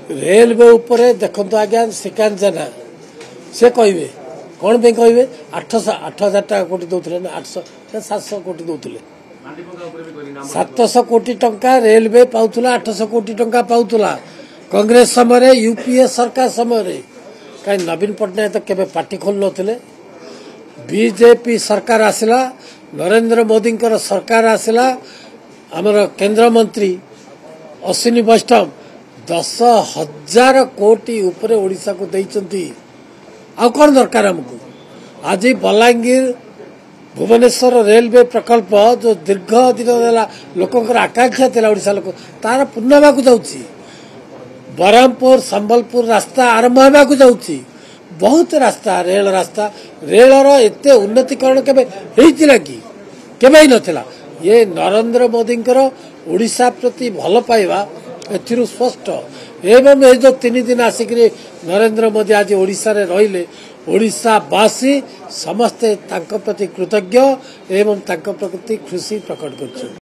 Railway उपरे देखो आज्ञा श्रीकांत जेना से कहे कौन पे कहे 8,000 टाका कोटी दौले ना 800 700 कोटी दौले 700 कोटी टंका रेलवे पाउला 800 कोटी टंका पाउला कांग्रेस समय यूपीए सरकार समय कहीं नवीन पट्टनायक तो केबे पार्टी खोल नथिले बीजेपी सरकार आसिला नरेंद्र मोदी सरकार आसिला आमर केंद्र मंत्री अश्विनी वैष्णव 10,000 कोटी उपरे ओडिशा को देइचंती आ कौन दरकार हमको आज बलांगीर भुवनेश्वर रेलवे प्रकल्प जो दीर्घ दिन लोकंर आकांक्षा था ओडिशा लोक तार पूर्ण होगा जाऊँगी बरहमपुर संबलपुर रास्ता आरंभ होगा जाऊँगी बहुत रास्ता रेलर एत उन्नतीकरण केवे कि नथिला ये नरेंद्र मोदी ओडिशा प्रति भल पाइबा एथिरु स्पष्ट एवं ये जो 3 दिन आसिक नरेंद्र मोदी आज ओडिशा रे रहिले ओडिशावासी समस्ते तांको प्रति कृतज्ञ एवं तांको प्रति खुशी प्रकट कर।